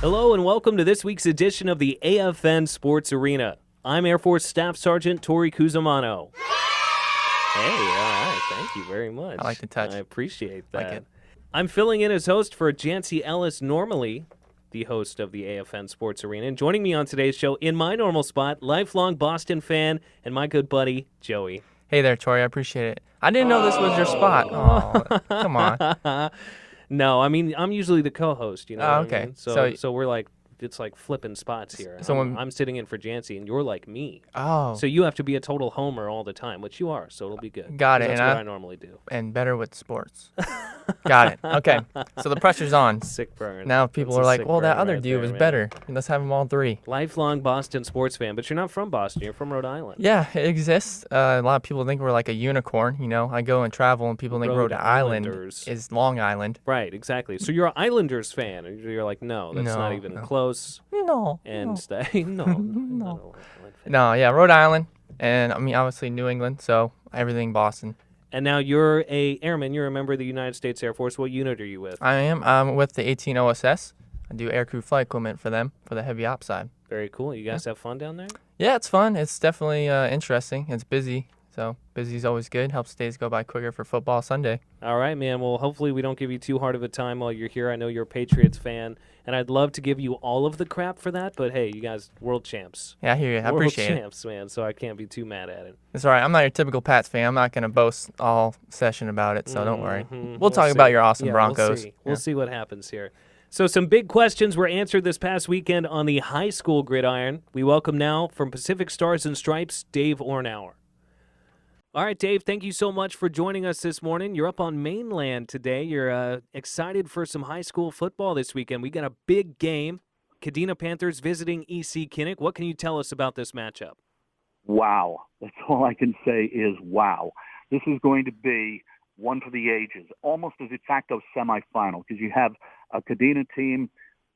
Hello and welcome to this week's edition of the AFN Sports Arena. I'm Air Force Staff Sergeant Tory Cusimano. Hey, all right, thank you very much. I like the touch. I appreciate that. Like it. I'm filling in as host for Jancy Ellis, normally the host of the AFN Sports Arena. And joining me on today's show, in my normal spot, lifelong Boston fan and my good buddy, Joey. Hey there, Tory. I appreciate it. I didn't know this was your spot. Oh, come on. No, I mean, I'm usually the co-host, you know. Oh, what I okay. mean? So we're like, it's like flipping spots here. So I'm sitting in for Jancy, and you're like me. Oh. So you have to be a total homer all the time, which you are, so it'll be good. Got it. That's what I normally do. And better with sports. Got it. Okay. So the pressure's on. Sick burn. Now people That's are a like, sick well, that burn other right dude there, was man. better. Let's have them all three. Lifelong Boston sports fan, but you're not from Boston. You're from Rhode Island. Yeah, it exists. A lot of people think we're like a unicorn. You know, I go and travel, and people think Rhode Rhode Island Islanders. is Long Island. Right, exactly. So you're an Islanders fan. And you're like, no, that's not even close. No. And stay. No. No, yeah, Rhode Island. And, I mean, obviously New England, so everything Boston. And now you're a airman. You're a member of the United States Air Force. What unit are you with? I am. I'm with the 18 OSS. I do aircrew flight equipment for them for the heavy ops side. Very cool. You guys have fun down there? Yeah, it's fun. It's definitely interesting. It's busy, so busy's always good. Helps days go by quicker for football Sunday. All right, man. Well, hopefully we don't give you too hard of a time while you're here. I know you're a Patriots fan, and I'd love to give you all of the crap for that, but hey, you guys, world champs. Yeah, I hear you. I appreciate World champs, man, so I can't be too mad at it. It's all right. I'm not your typical Pats fan. I'm not going to boast all session about it, so don't worry. Mhm. We'll talk see. about your awesome Yeah, Broncos. We'll see what happens here. So some big questions were answered this past weekend on the high school gridiron. We welcome now from Pacific Stars and Stripes, Dave Ornauer. All right, Dave, thank you so much for joining us this morning. You're up on mainland today. You're excited for some high school football this weekend. We got a big game. Kadena Panthers visiting EC Kinnick. What can you tell us about this matchup? Wow. That's all I can say is wow. This is going to be one for the ages, almost a de facto semifinal, because you have a Kadena team,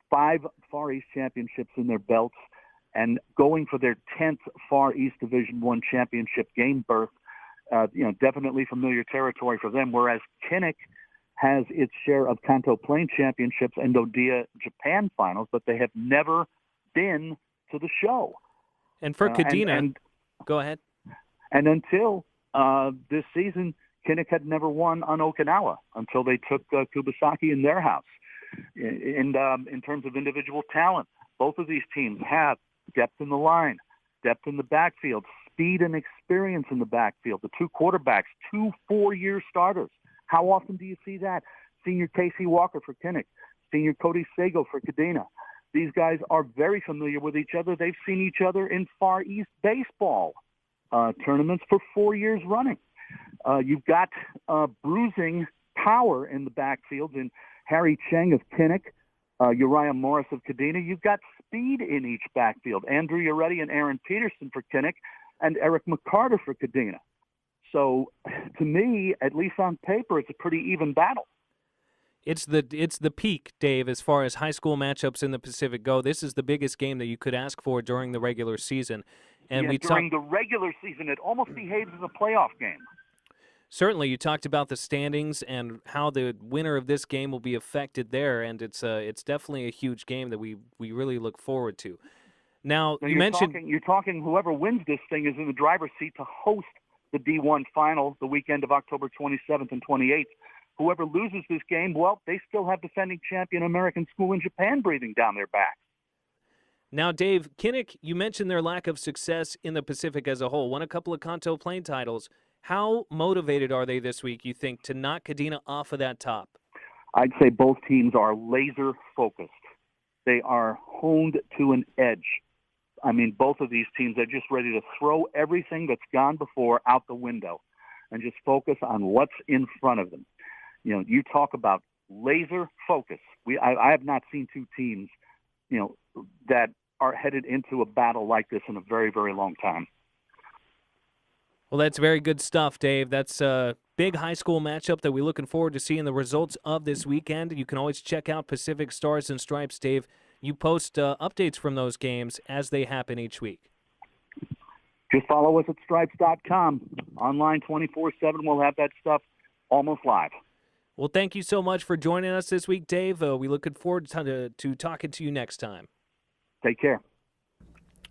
5 Far East championships in their belts, and going for their 10th Far East Division I championship game berth. Definitely familiar territory for them, whereas Kinnick has its share of Kanto Plain championships and Odia Japan finals, but they have never been to the show. And for Kadena, go ahead. And until this season, Kinnick had never won on Okinawa until they took Kubasaki in their house. And in terms of individual talent, both of these teams have depth in the line, depth in the backfield, speed and experience in the backfield. The two quarterbacks, 2 4-year starters. How often do you see that? Senior Casey Walker for Kinnick, senior Cody Sago for Kadena. These guys are very familiar with each other. They've seen each other in Far East baseball tournaments for 4 years running. You've got bruising power in the backfield in Harry Cheng of Kinnick, Uriah Morris of Kadena. You've got speed in each backfield. Andrew Uretti and Aaron Peterson for Kinnick, and Eric McCarter for Kadena. So, to me, at least on paper, it's a pretty even battle. It's the peak, Dave, as far as high school matchups in the Pacific go. This is the biggest game that you could ask for during the regular season. And during the regular season, it almost behaves as a playoff game. Certainly, you talked about the standings and how the winner of this game will be affected there, and it's definitely a huge game that we really look forward to. Now you mentioned you're talking whoever wins this thing is in the driver's seat to host the D1 final the weekend of October 27th and 28th. Whoever loses this game, well, they still have defending champion American School in Japan breathing down their back. Now, Dave, Kinnick, you mentioned their lack of success in the Pacific as a whole. Won a couple of Kanto Plain titles. How motivated are they this week, you think, to knock Kadena off of that top? I'd say both teams are laser focused. They are honed to an edge. I mean, both of these teams are just ready to throw everything that's gone before out the window and just focus on what's in front of them. You know, you talk about laser focus. I have not seen two teams, that are headed into a battle like this in a very, very long time. Well, that's very good stuff, Dave. That's a big high school matchup that we're looking forward to seeing the results of this weekend. You can always check out Pacific Stars and Stripes, Dave. You post updates from those games as they happen each week. Just follow us at stripes.com. Online 24/7. We'll have that stuff almost live. Well, thank you so much for joining us this week, Dave. We looking forward to talking to you next time. Take care.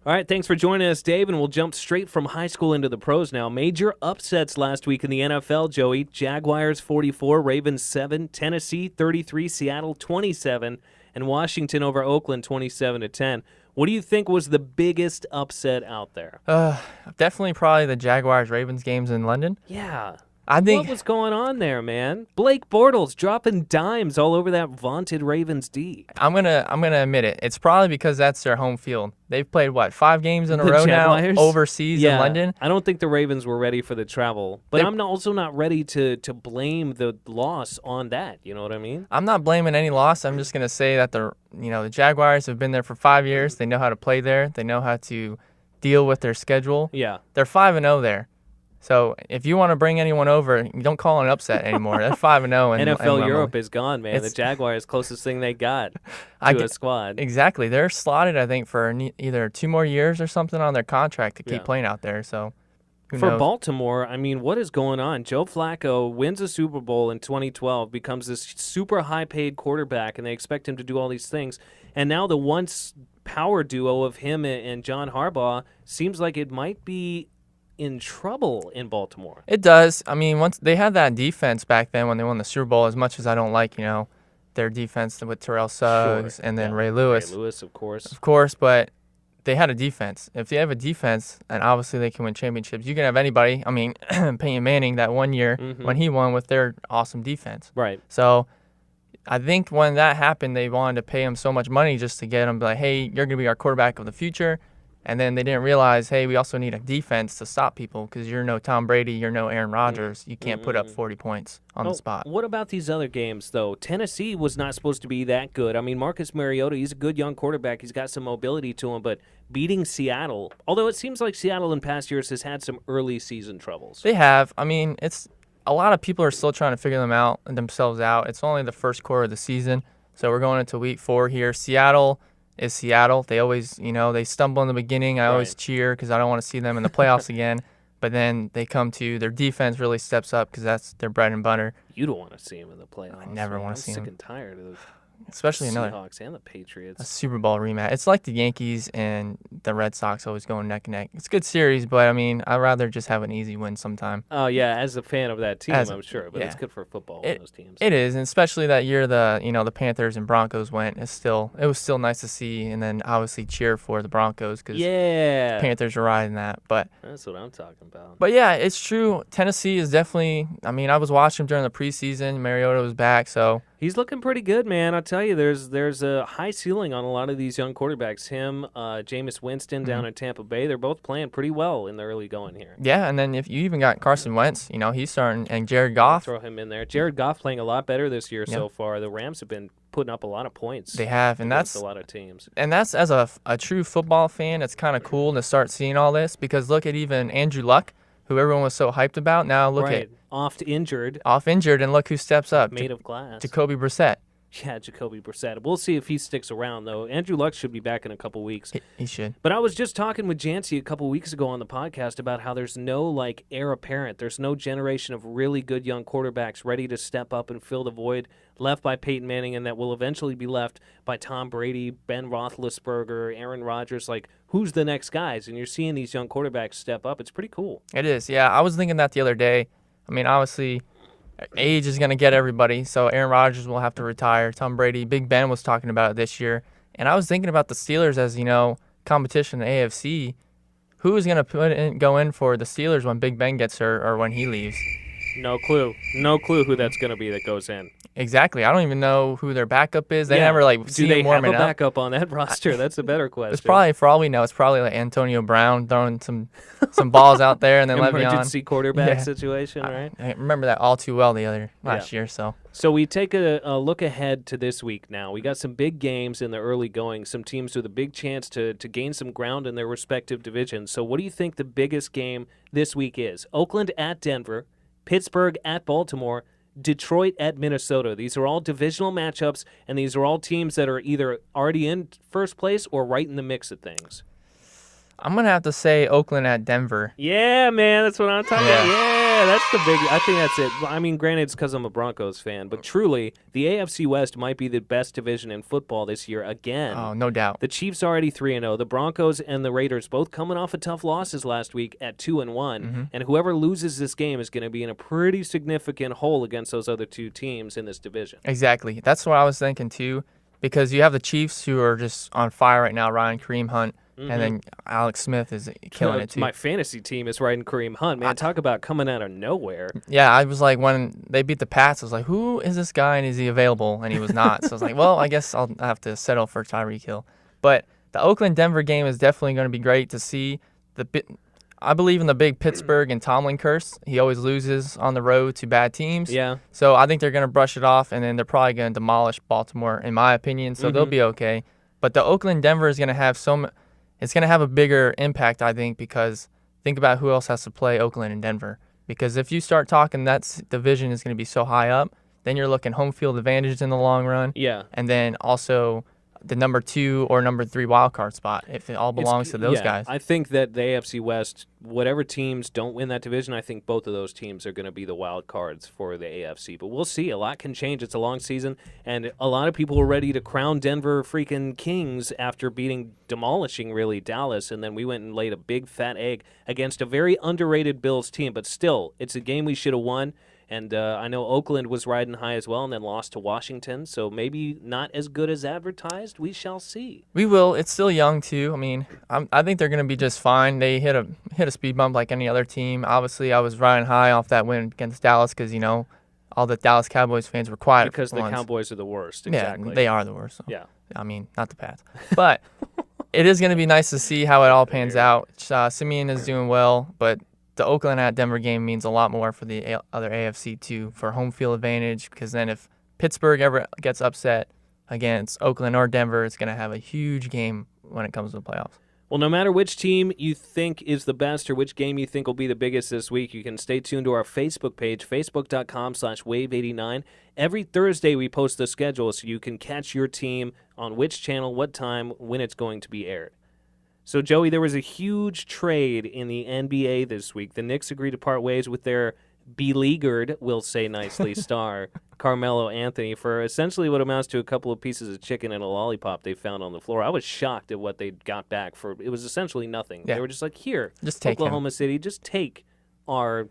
All right, thanks for joining us, Dave, and we'll jump straight from high school into the pros now. Major upsets last week in the NFL, Joey. Jaguars 44, Ravens 7, Tennessee 33, Seattle 27, and Washington over Oakland 27-10. What do you think was the biggest upset out there? Definitely probably the Jaguars-Ravens games in London. Yeah. I think What was going on there, man? Blake Bortles dropping dimes all over that vaunted Ravens D. I'm gonna admit it. It's probably because that's their home field. They've played, 5 games in a row Jaguars? now overseas in London? I don't think the Ravens were ready for the travel. But I'm also not ready to blame the loss on that. You know what I mean? I'm not blaming any loss. I'm just going to say that the Jaguars have been there for 5 years. They know how to play there. They know how to deal with their schedule. Yeah. They're 5-0 there. So if you want to bring anyone over, you don't call it an upset anymore. They're 5-0. NFL Europe is gone, man. The Jaguars closest thing they got to a squad. Exactly. They're slotted, I think, for either 2 more years or something on their contract to keep playing out there. So who knows? Baltimore, I mean, what is going on? Joe Flacco wins a Super Bowl in 2012, becomes this super high-paid quarterback, and they expect him to do all these things. And now the once power duo of him and John Harbaugh seems like it might be in trouble in Baltimore. It does. I mean, once they had that defense back then when they won the Super Bowl, as much as I don't like, their defense with Terrell Suggs and then Ray Lewis. Ray Lewis, of course. Of course, but they had a defense. If they have a defense, and obviously they can win championships, you can have anybody. I mean, Peyton Manning that one year when he won with their awesome defense. Right. So I think when that happened, they wanted to pay him so much money just to get him like, hey, you're going to be our quarterback of the future. And then they didn't realize, hey, we also need a defense to stop people because you're no Tom Brady, you're no Aaron Rodgers. You can't put up 40 points on the spot. What about these other games, though? Tennessee was not supposed to be that good. I mean, Marcus Mariota, he's a good young quarterback. He's got some mobility to him, but beating Seattle, although it seems like Seattle in past years has had some early season troubles. They have. I mean, it's a lot of people are still trying to figure themselves out. It's only the first quarter of the season, so we're going into week 4 here. Seattle is Seattle. They always, they stumble in the beginning. I always cheer because I don't want to see them in the playoffs again. But then they come to their defense really steps up because that's their bread and butter. You don't want to see them in the playoffs. I never want to see them. I'm sick and tired of especially Seahawks and the Patriots. A Super Bowl rematch. It's like the Yankees and the Red Sox always going neck and neck. It's a good series, but I mean, I'd rather just have an easy win sometime. Oh yeah, as a fan of that team, I'm sure, but it's good for football. Those teams. It is, and especially that year the Panthers and Broncos went. It was still nice to see, and then obviously cheer for the Broncos because Panthers were riding that. But that's what I'm talking about. But yeah, it's true. Tennessee is definitely. I mean, I was watching during the preseason. Mariota was back, so. He's looking pretty good, man. I'll tell you, there's a high ceiling on a lot of these young quarterbacks. Him, Jameis Winston down in Tampa Bay, they're both playing pretty well in the early going here. Yeah, and then if you even got Carson Wentz, he's starting, and Jared Goff. Throw him in there. Jared Goff playing a lot better this year so far. The Rams have been putting up a lot of points. They have, and that's a lot of teams. And that's, as a true football fan, it's kind of cool to start seeing all this because look at even Andrew Luck, who everyone was so hyped about. Now look at off injured, and look who steps up. Made of glass. Jacoby Brissett. Yeah, Jacoby Brissett. We'll see if he sticks around, though. Andrew Luck should be back in a couple weeks. He should. But I was just talking with Jancy a couple weeks ago on the podcast about how there's no, heir apparent. There's no generation of really good young quarterbacks ready to step up and fill the void left by Peyton Manning and that will eventually be left by Tom Brady, Ben Roethlisberger, Aaron Rodgers. Who's the next guys? And you're seeing these young quarterbacks step up. It's pretty cool. It is, yeah. I was thinking that the other day. I mean, obviously, age is going to get everybody, so Aaron Rodgers will have to retire. Tom Brady, Big Ben was talking about it this year. And I was thinking about the Steelers as, competition in the AFC. Who is going to go in for the Steelers when Big Ben gets hurt or when he leaves? No clue. No clue who that's going to be that goes in. Exactly. I don't even know who their backup is. They never see him warming up. Do they have a backup on that roster? That's a better question. It's probably, for all we know, it's probably like Antonio Brown throwing some balls out there and then Le'Veon. Emergency quarterback situation, right? I remember that all too well last year. So we take a look ahead to this week now. We got some big games in the early going, some teams with a big chance to gain some ground in their respective divisions. So what do you think the biggest game this week is? Oakland at Denver, Pittsburgh at Baltimore, Detroit at Minnesota. These are all divisional matchups, and these are all teams that are either already in first place or right in the mix of things. I'm going to have to say Oakland at Denver. Yeah, man, that's what I'm talking about. Yeah, that's the big. I think that's it. I mean, granted, it's because I'm a Broncos fan, but truly, the AFC West might be the best division in football this year again. Oh, no doubt. The Chiefs already 3-0. The Broncos and the Raiders both coming off of tough losses last week at 2-1. And whoever loses this game is going to be in a pretty significant hole against those other two teams in this division. Exactly. That's what I was thinking, too, because you have the Chiefs who are just on fire right now, riding Kareem Hunt. And then Alex Smith is killing it, too. My fantasy team is riding Kareem Hunt. Man, talk about coming out of nowhere. Yeah, I was like, when they beat the Pats, I was like, who is this guy and is he available? And he was not. So I was like, well, I guess I'll have to settle for Tyreek Hill. But the Oakland-Denver game is definitely going to be great to see. I believe in the big Pittsburgh and Tomlin curse. He always loses on the road to bad teams. Yeah. So I think they're going to brush it off, and then they're probably going to demolish Baltimore, in my opinion. So they'll be okay. But the Oakland-Denver is going to have it's going to have a bigger impact, I think, because think about who else has to play Oakland and Denver. Because if you start talking that division is going to be so high up, then you're looking home field advantage in the long run. Yeah. And then also the number 2 or number 3 wild card spot, if it all belongs to those guys. I think that the AFC West, whatever teams don't win that division, I think both of those teams are going to be the wild cards for the AFC. But we'll see. A lot can change. It's a long season, and a lot of people are ready to crown Denver freaking kings after demolishing, really, Dallas, and then we went and laid a big fat egg against a very underrated Bills team. But still, it's a game we should have won. And I know Oakland was riding high as well and then lost to Washington, so maybe not as good as advertised. We shall see. We will. It's still young, too. I mean, I think they're going to be just fine. They hit a speed bump like any other team. Obviously, I was riding high off that win against Dallas because, all the Dallas Cowboys fans were quiet. Because the Cowboys are the worst, exactly. Yeah, they are the worst. So. Yeah. I mean, not the Pats. But it is going to be nice to see how it all pans out. Simeon is doing well, but the Oakland at Denver game means a lot more for the other AFC too, for home field advantage, because then if Pittsburgh ever gets upset against Oakland or Denver, it's going to have a huge game when it comes to the playoffs. Well, no matter which team you think is the best or which game you think will be the biggest this week, you can stay tuned to our Facebook page, facebook.com/wave89. Every Thursday we post the schedule so you can catch your team on which channel, what time, when it's going to be aired. So, Joey, there was a huge trade in the NBA this week. The Knicks agreed to part ways with their beleaguered, we'll say nicely, star, Carmelo Anthony, for essentially what amounts to a couple of pieces of chicken and a lollipop they found on the floor. I was shocked at what they got back for. It was essentially nothing. Yeah. They were just like, here, just take Oklahoma City, just take our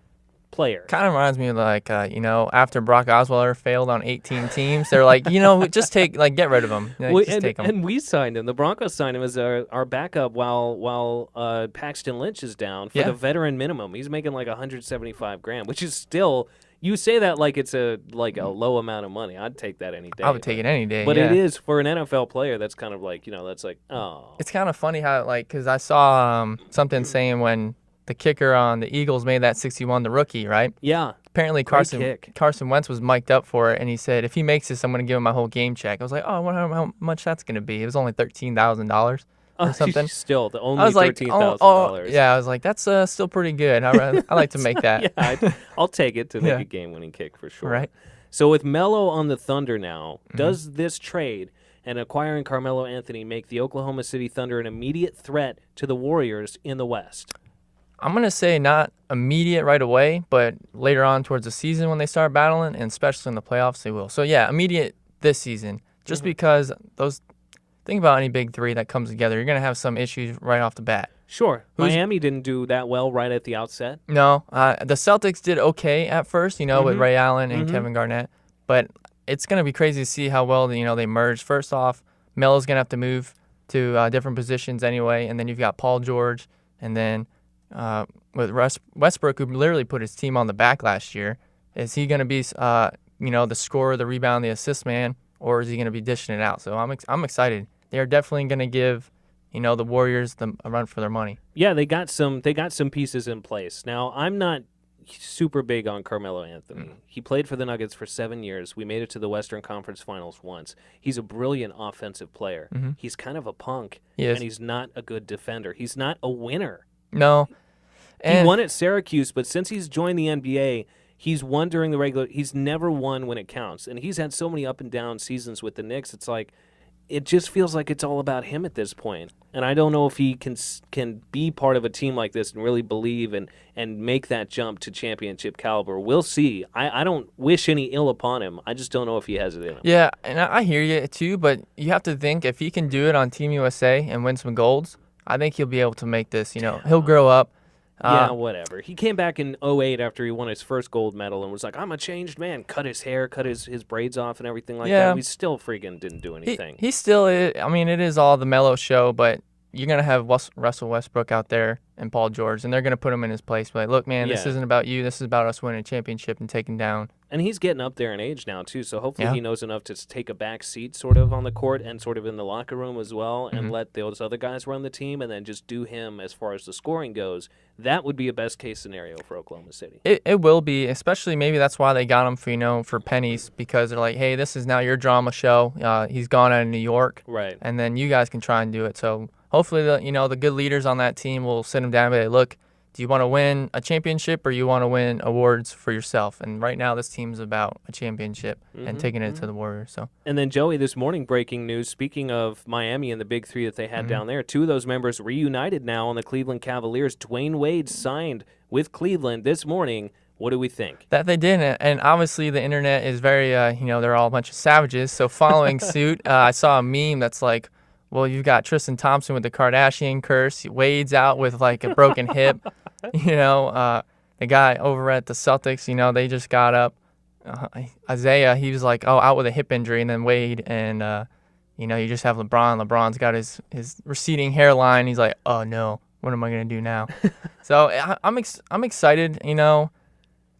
player. Kind of reminds me of like, after Brock Osweiler failed on 18 teams, they're like, just get rid of him. Just take him. And we signed him. The Broncos signed him as our backup while Paxton Lynch is down for the veteran minimum. He's making like $175,000, which is still, you say that like it's a low amount of money. I'd take that any day. I would take it any day. But it is for an NFL player. That's kind of like, that's like, oh. It's kind of funny how because I saw something saying when the kicker on the Eagles made that 61, the rookie, right? Yeah. Apparently Carson Wentz was mic'd up for it, and he said, if he makes this, I'm going to give him my whole game check. I was like, oh, I wonder how much that's going to be. It was only $13,000 or something. Still, the only $13,000. Yeah, I was like, that's still pretty good. I like to make that. Yeah, I'll take it to make a game-winning kick for sure. Right. So with Melo on the Thunder now, does this trade and acquiring Carmelo Anthony make the Oklahoma City Thunder an immediate threat to the Warriors in the West? I'm going to say not immediate right away, but later on towards the season when they start battling, and especially in the playoffs, they will. So, yeah, immediate this season, just because think about any big three that comes together, you're going to have some issues right off the bat. Sure. Miami didn't do that well right at the outset. No. The Celtics did okay at first, with Ray Allen and Kevin Garnett, but it's going to be crazy to see how well, they merge. First off, Melo's going to have to move to different positions anyway, and then you've got Paul George, and then with Westbrook, who literally put his team on the back last year. Is he going to be, the scorer, the rebound, the assist man, or is he going to be dishing it out? So I'm excited. They are definitely going to give, the Warriors a run for their money. Yeah, they got some pieces in place. Now, I'm not super big on Carmelo Anthony. He played for the Nuggets for 7 years. We made it to the Western Conference Finals once. He's a brilliant offensive player. He's kind of a punk, and he's not a good defender. He's not a winner. No. He won at Syracuse, but since he's joined the NBA, he's won during the regular. He's never won when it counts, and he's had so many up and down seasons with the Knicks. It's like it just feels like it's all about him at this point. And I don't know if he can be part of a team like this and really believe and make that jump to championship caliber. We'll see. I don't wish any ill upon him. I just don't know if he has it in him. Yeah, and I hear you too, but you have to think if he can do it on Team USA and win some golds, I think he'll be able to make this. He'll grow up. Yeah, whatever. He came back in 2008 after he won his first gold medal and was like, I'm a changed man. Cut his hair, cut his braids off and everything like that. We still freaking didn't do anything. He still is. I mean, it is all the Melo show, but you're going to have Russell Westbrook out there and Paul George, and they're going to put him in his place. Like, look, man, this isn't about you. This is about us winning a championship and taking down. And he's getting up there in age now, too, so hopefully he knows enough to take a back seat sort of on the court and sort of in the locker room as well and let those other guys run the team and then just do him as far as the scoring goes. That would be a best-case scenario for Oklahoma City. It will be, especially maybe that's why they got him for pennies, because they're like, hey, this is now your drama show. He's gone out of New York. Right. And then you guys can try and do it. So hopefully the good leaders on that team will sit him down and be like, look, do you want to win a championship or you want to win awards for yourself? And right now this team's about a championship and taking it to the Warriors. So. And then, Joey, this morning, breaking news, speaking of Miami and the big three that they had down there, two of those members reunited now on the Cleveland Cavaliers. Dwayne Wade signed with Cleveland this morning. What do we think? That they did, and obviously the internet is very, they're all a bunch of savages. So following suit, I saw a meme that's like, well, you've got Tristan Thompson with the Kardashian curse. Wade's out with like a broken hip. The guy over at the Celtics, they just got up. Isaiah, he was like, out with a hip injury. And then Wade and, you just have LeBron. LeBron's got his receding hairline. He's like, oh, no, what am I going to do now? So I'm excited,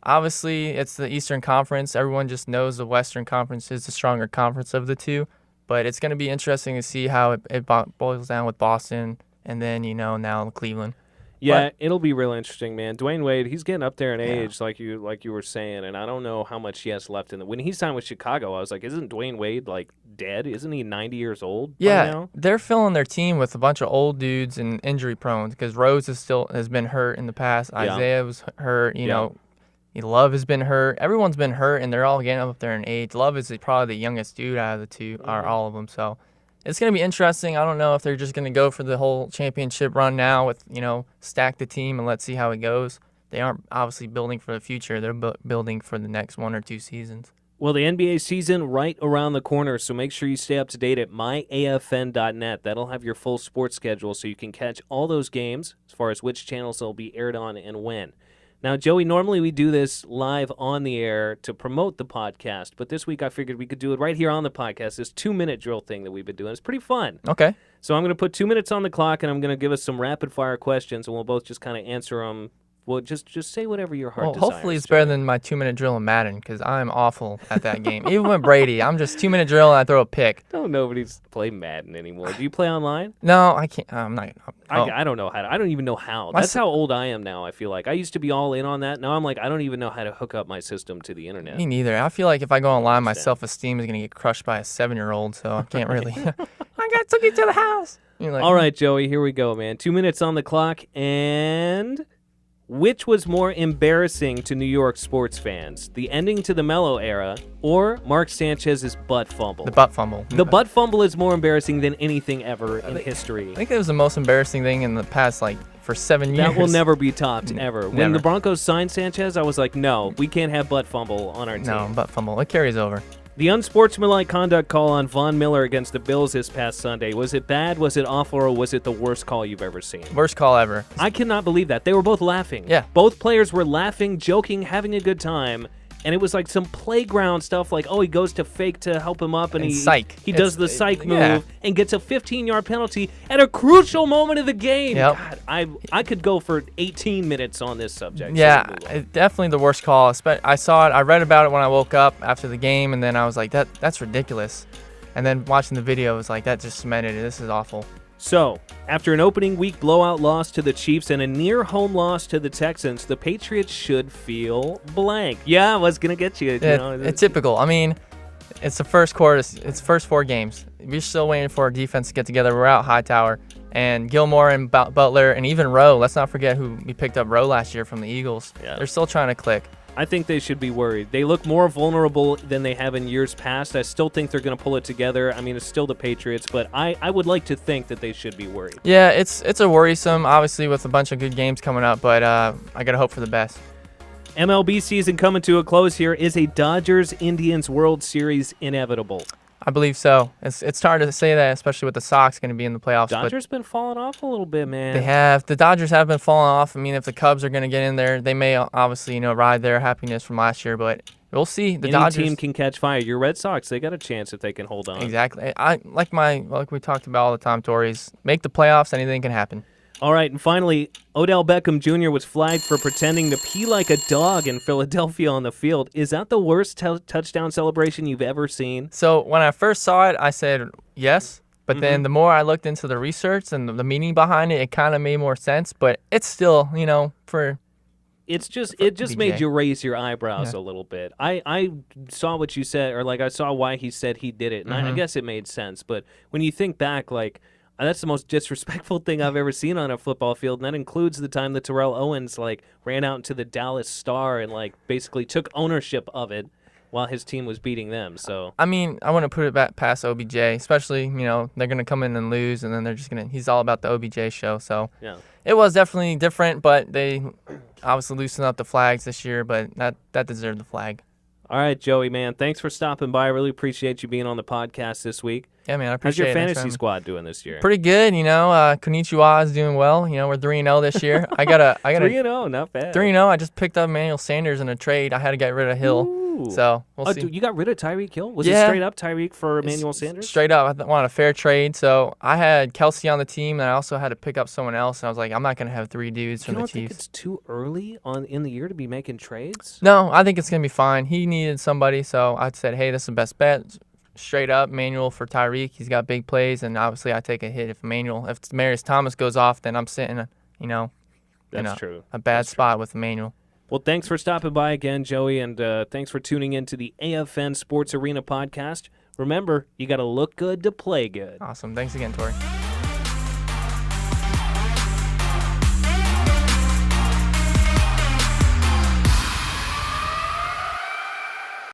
Obviously, it's the Eastern Conference. Everyone just knows the Western Conference is the stronger conference of the two. But it's going to be interesting to see how it boils down with Boston and then, now Cleveland. Yeah, it'll be real interesting, man. Dwayne Wade, he's getting up there in age, like you were saying, and I don't know how much he has left in when he signed with Chicago, I was like, isn't Dwayne Wade like dead? Isn't he 90 years old? Yeah, now? They're filling their team with a bunch of old dudes and injury prone because Rose has been hurt in the past. Isaiah was hurt. Love has been hurt. Everyone's been hurt, and they're all getting up there in age. Love is probably the youngest dude out of the two, or all of them. So it's going to be interesting. I don't know if they're just going to go for the whole championship run now with, stack the team and let's see how it goes. They aren't obviously building for the future. They're building for the next 1 or 2 seasons. Well, the NBA season right around the corner, so make sure you stay up to date at myafn.net. That'll have your full sports schedule so you can catch all those games as far as which channels they'll be aired on and when. Now, Joey, normally we do this live on the air to promote the podcast, but this week I figured we could do it right here on the podcast, this 2-minute drill thing that we've been doing. It's pretty fun. Okay. So I'm going to put 2 minutes on the clock, and I'm going to give us some rapid-fire questions, and we'll both just kind of answer them. Well, just say whatever your heart desires. Hopefully it's better than my 2-minute drill in Madden because I'm awful at that game. Even with Brady, I'm just 2-minute drill and I throw a pick. Nobody's play Madden anymore. Do you play online? No, I can't. I'm not. I don't know how to. I don't even know how. That's how old I am now, I feel like. I used to be all in on that. Now I'm like, I don't even know how to hook up my system to the internet. Me neither. I feel like if I go online, my self-esteem is going to get crushed by a 7-year-old, so I can't really. I got to get to the house. Like, all right, Joey, here we go, man. 2 minutes on the clock, and which was more embarrassing to New York sports fans, the ending to the Melo era or Mark Sanchez's butt fumble? The butt fumble. The butt fumble is more embarrassing than anything ever in history. I think it was the most embarrassing thing in the past, for 7 years. That will never be topped, ever. When the Broncos signed Sanchez, I was like, no, we can't have butt fumble on our team. No, butt fumble. It carries over. The unsportsmanlike conduct call on Von Miller against the Bills this past Sunday, was it bad, was it awful, or was it the worst call you've ever seen? Worst call ever. I cannot believe that. They were both laughing. Yeah. Both players were laughing, joking, having a good time. And it was like some playground stuff like, he goes to fake to help him up, and he does the psych move and gets a 15-yard penalty at a crucial moment of the game. Yep. God, I could go for 18 minutes on this subject. Yeah, definitely the worst call. I saw it. I read about it when I woke up after the game, and then I was like, that's ridiculous. And then watching the video, it was like, that just cemented it. This is awful. So, after an opening week blowout loss to the Chiefs and a near home loss to the Texans, the Patriots should feel blank. Yeah, I was going to get you. It's typical. I mean, it's the first quarter. It's first 4 games. We're still waiting for our defense to get together. We're out Hightower. And Gilmore and Butler and even Rowe. Let's not forget who we picked up Rowe last year from the Eagles. Yeah. They're still trying to click. I think they should be worried. They look more vulnerable than they have in years past. I still think they're going to pull it together. I mean, it's still the Patriots, but I would like to think that they should be worried. Yeah, it's a worrisome, obviously, with a bunch of good games coming up, but I got to hope for the best. MLB season coming to a close here. Is a Dodgers-Indians World Series inevitable? I believe so. It's hard to say that, especially with the Sox going to be in the playoffs. Dodgers been falling off a little bit, man. They have. The Dodgers have been falling off. I mean, if the Cubs are going to get in there, they may obviously ride their happiness from last year, but we'll see. The Dodgers team can catch fire. Your Red Sox, they got a chance if they can hold on. Exactly. Like we talked about all the time, Tories. Make the playoffs, anything can happen. All right, and finally, Odell Beckham Jr. was flagged for pretending to pee like a dog in Philadelphia on the field. Is that the worst touchdown celebration you've ever seen? So when I first saw it, I said yes. But then the more I looked into the research and the meaning behind it, it kind of made more sense. But it's still, for... It just made you raise your eyebrows a little bit. I saw what you said, or I saw why he said he did it, and I guess it made sense. But when you think back, that's the most disrespectful thing I've ever seen on a football field, and that includes the time that Terrell Owens ran out into the Dallas Star and basically took ownership of it while his team was beating them. So I mean, I want to put it back past OBJ, especially they're gonna come in and lose, and then they're just he's all about the OBJ show. So yeah, it was definitely different, but they obviously loosened up the flags this year, but that deserved the flag. All right, Joey, man, thanks for stopping by. I really appreciate you being on the podcast this week. Yeah, man, I appreciate it. How's your fantasy squad doing this year? Pretty good, Konnichiwa is doing well. We're 3-0 this year. I got 3-0, not bad. 3-0. I just picked up Emmanuel Sanders in a trade. I had to get rid of Hill. Ooh. So we'll see. Dude, you got rid of Tyreek Hill? Was it straight up Tyreek for Emmanuel Sanders? Straight up. I wanted a fair trade. So I had Kelsey on the team, and I also had to pick up someone else. And I was like, I'm not going to have 3 dudes from the Chiefs. You don't think it's too early in the year to be making trades? No, I think it's going to be fine. He needed somebody, so I said, hey, this is the best bet. Straight up, Emmanuel for Tyreek. He's got big plays, and obviously I take a hit if Demarius Thomas goes off, then I'm sitting, That's true. a bad spot with Emmanuel. Well, thanks for stopping by again, Joey, and thanks for tuning in to the AFN Sports Arena podcast. Remember, you got to look good to play good. Awesome. Thanks again, Tori.